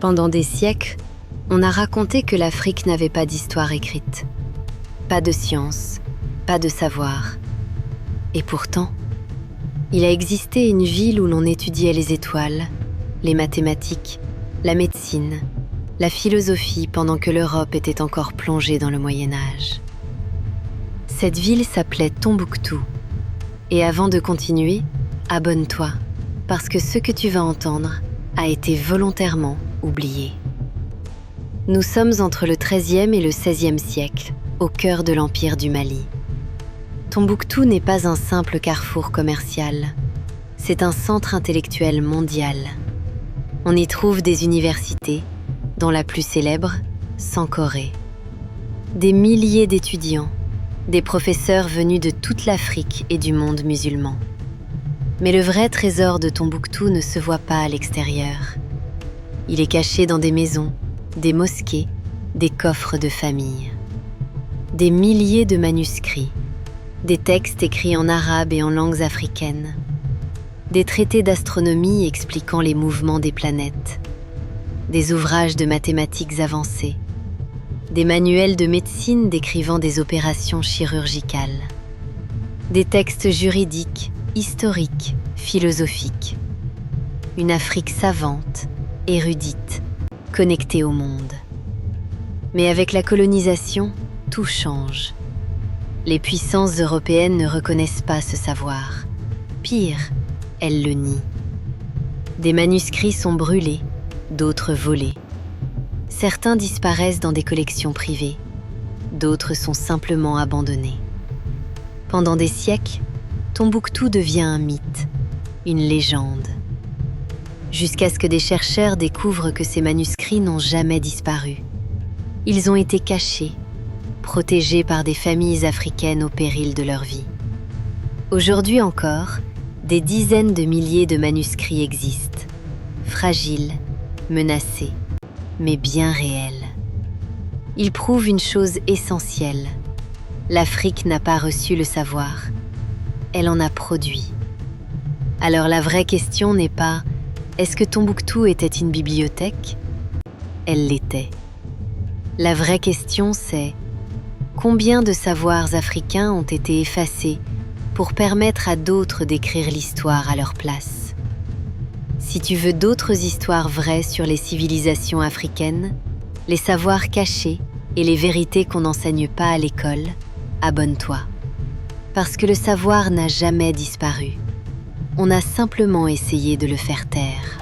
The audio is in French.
Pendant des siècles, on a raconté que l'Afrique n'avait pas d'histoire écrite, pas de science, pas de savoir. Et pourtant, il a existé une ville où l'on étudiait les étoiles, les mathématiques, la médecine, la philosophie pendant que l'Europe était encore plongée dans le Moyen-Âge. Cette ville s'appelait Tombouctou. Et avant de continuer, abonne-toi, parce que ce que tu vas entendre a été volontairement oublié. Nous sommes entre le XIIIe et le XVIe siècle, au cœur de l'Empire du Mali. Tombouctou n'est pas un simple carrefour commercial, c'est un centre intellectuel mondial. On y trouve des universités, dont la plus célèbre, Sankoré. Des milliers d'étudiants, des professeurs venus de toute l'Afrique et du monde musulman. Mais le vrai trésor de Tombouctou ne se voit pas à l'extérieur. Il est caché dans des maisons, des mosquées, des coffres de famille. Des milliers de manuscrits, des textes écrits en arabe et en langues africaines, des traités d'astronomie expliquant les mouvements des planètes, des ouvrages de mathématiques avancées, des manuels de médecine décrivant des opérations chirurgicales, des textes juridiques, historiques, philosophiques. Une Afrique savante, érudite, connectée au monde. Mais avec la colonisation, tout change. Les puissances européennes ne reconnaissent pas ce savoir. Pire, elles le nient. Des manuscrits sont brûlés, d'autres volés. Certains disparaissent dans des collections privées, d'autres sont simplement abandonnés. Pendant des siècles, Tombouctou devient un mythe, une légende. Jusqu'à ce que des chercheurs découvrent que ces manuscrits n'ont jamais disparu. Ils ont été cachés, protégés par des familles africaines au péril de leur vie. Aujourd'hui encore, des dizaines de milliers de manuscrits existent, fragiles, menacés, mais bien réels. Ils prouvent une chose essentielle. L'Afrique n'a pas reçu le savoir, elle en a produit. Alors la vraie question n'est pas « Est-ce que Tombouctou était une bibliothèque ?» Elle l'était. La vraie question c'est « Combien de savoirs africains ont été effacés pour permettre à d'autres d'écrire l'histoire à leur place ?» Si tu veux d'autres histoires vraies sur les civilisations africaines, les savoirs cachés et les vérités qu'on n'enseigne pas à l'école, abonne-toi. Parce que le savoir n'a jamais disparu. On a simplement essayé de le faire taire.